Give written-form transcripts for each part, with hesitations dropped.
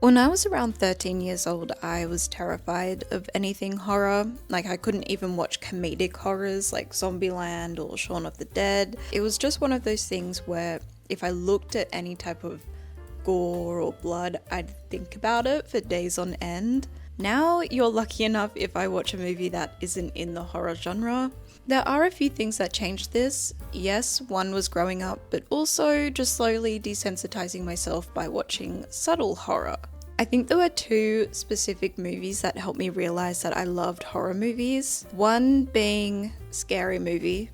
When I was around 13 years old, I was terrified of anything horror. Like, I couldn't even watch comedic horrors like Zombieland or Shaun of the Dead. It was just one of those things where if I looked at any type of gore or blood, I'd think about it for days on end. Now, you're lucky enough if I watch a movie that isn't in the horror genre. There are a few things that changed this. Yes, one was growing up, but also just slowly desensitizing myself by watching subtle horror. I think there were two specific movies that helped me realize that I loved horror movies. One being Scary Movie.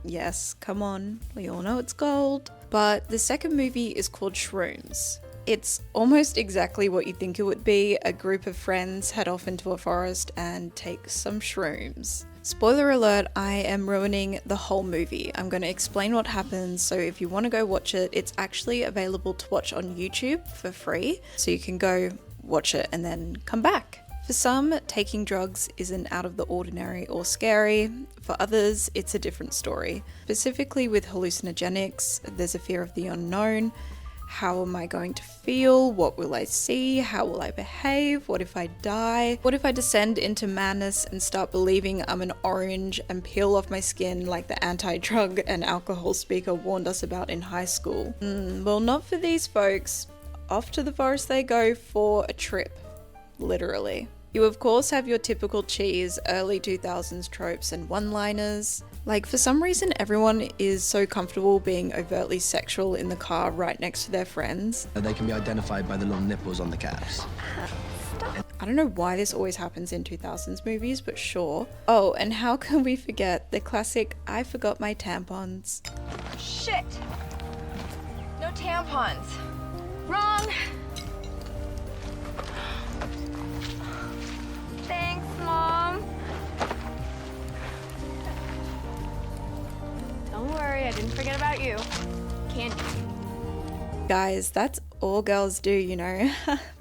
Yes, come on, we all know it's gold. But the second movie is called Shrooms. It's almost exactly what you think it would be. A group of friends head off into a forest and take some shrooms. Spoiler alert, I am ruining the whole movie. I'm going to explain what happens, so if you want to go watch it, it's actually available to watch on YouTube for free, so you can go watch it and then come back. For some, taking drugs isn't out of the ordinary or scary. For others, it's a different story. Specifically with hallucinogenics, there's a fear of the unknown. How am I going to feel? What will I see? How will I behave? What if I die? What if I descend into madness and start believing I'm an orange and peel off my skin like the anti-drug and alcohol speaker warned us about in high school? Well, not for these folks. Off to the forest they go for a trip. Literally. You of course have your typical cheese early 2000s tropes and one-liners. Like, for some reason everyone is so comfortable being overtly sexual in the car right next to their friends. They can be identified by the long nipples on the calves. I don't know why this always happens in 2000s movies, but sure. Oh, and how can we forget the classic I forgot my tampons. Shit! No tampons. Wrong! Thanks, Mom. Don't worry, I didn't forget about you. Candy. Guys, that's all girls do, you know.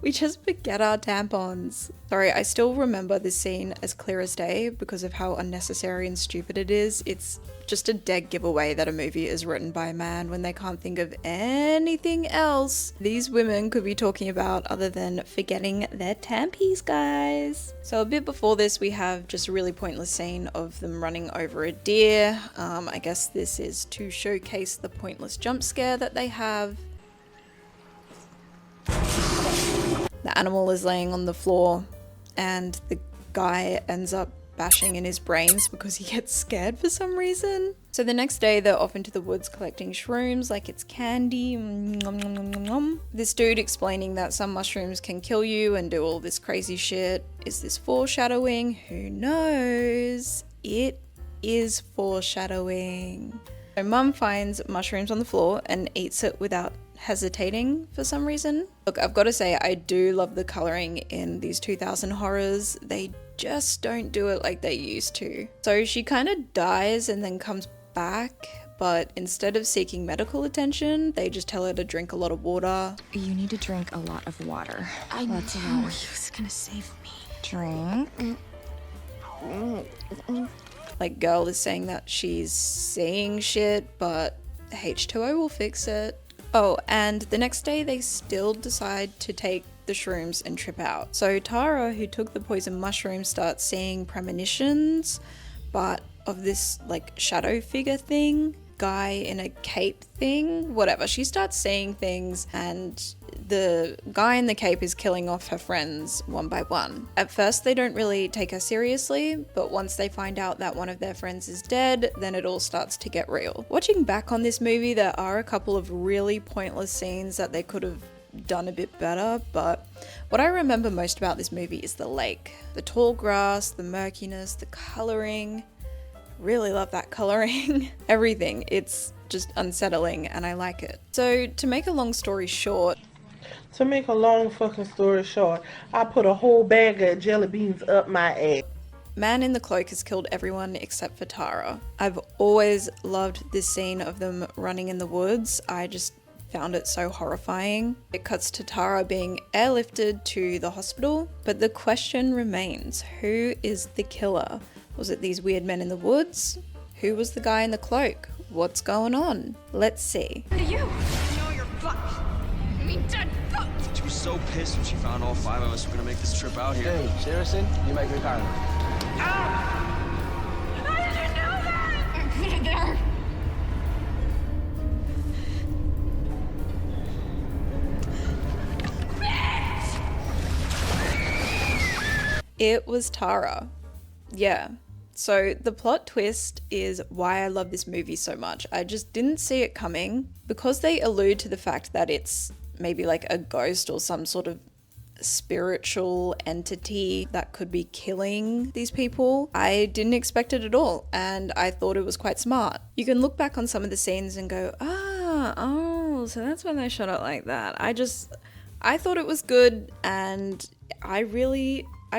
We just forget our tampons. Sorry, I still remember this scene as clear as day because of how unnecessary and stupid it is. It's just a dead giveaway that a movie is written by a man when they can't think of anything else these women could be talking about other than forgetting their tampies, guys. So a bit before this, we have just a really pointless scene of them running over a deer. I guess this is to showcase the pointless jump scare that they have. The animal is laying on the floor and the guy ends up bashing in his brains because he gets scared for some reason. So the next day they're off into the woods collecting shrooms like it's candy. This dude explaining that some mushrooms can kill you and do all this crazy shit. Is this foreshadowing? Who knows? It is foreshadowing. So Mum finds mushrooms on the floor and eats it without hesitating for some reason. Look, I've got to say, I do love the colouring in these 2000 horrors. They just don't do it like they used to. So she kind of dies and then comes back, but instead of seeking medical attention, they just tell her to drink a lot of water. You need to drink a lot of water. I knew he was gonna save me. Drink. Like, girl is saying that she's seeing shit, but H2O will fix it. Oh, and the next day they still decide to take the shrooms and trip out. So Tara, who took the poison mushroom, starts seeing premonitions, but of this like shadow figure thing, guy in a cape thing, whatever. She starts seeing things and the guy in the cape is killing off her friends one by one. At first they don't really take her seriously, but once they find out that one of their friends is dead, then it all starts to get real. Watching back on this movie, there are a couple of really pointless scenes that they could have done a bit better, but what I remember most about this movie is the lake. The tall grass, the murkiness, the colouring. Really love that colouring. Everything. It's just unsettling and I like it. So to make a long story short, To make a long fucking story short, I put a whole bag of jelly beans up my ass. Man in the Cloak has killed everyone except for Tara. I've always loved this scene of them running in the woods. I just found it so horrifying. It cuts to Tara being airlifted to the hospital, but the question remains, who is the killer? Was it these weird men in the woods? Who was the guy in the cloak? What's going on? Let's see. To you! No, you're fucked. I mean, dead fucked. Too so pissed when she found all 5 of us were gonna make this trip out here. Hey, seriously? You make me paranoid. It was Tara. Yeah. So the plot twist is why I love this movie so much. I just didn't see it coming. Because they allude to the fact that it's maybe like a ghost or some sort of spiritual entity that could be killing these people, I didn't expect it at all, and I thought it was quite smart. You can look back on some of the scenes and go, oh, so that's when they shot it like that. I thought it was good, and I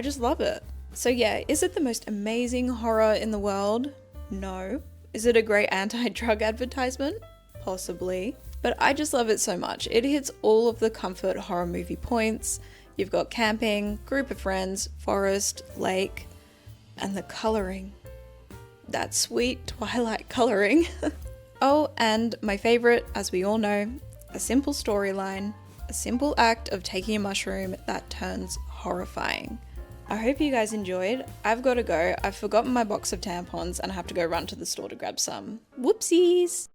just love it. So yeah, is it the most amazing horror in the world? No. Is it a great anti-drug advertisement? Possibly. But I just love it so much. It hits all of the comfort horror movie points. You've got camping, group of friends, forest, lake, and the colouring. That sweet Twilight colouring. Oh, and my favourite, as we all know, a simple storyline, a simple act of taking a mushroom that turns horrifying. I hope you guys enjoyed. I've got to go. I've forgotten my box of tampons and I have to go run to the store to grab some. Whoopsies!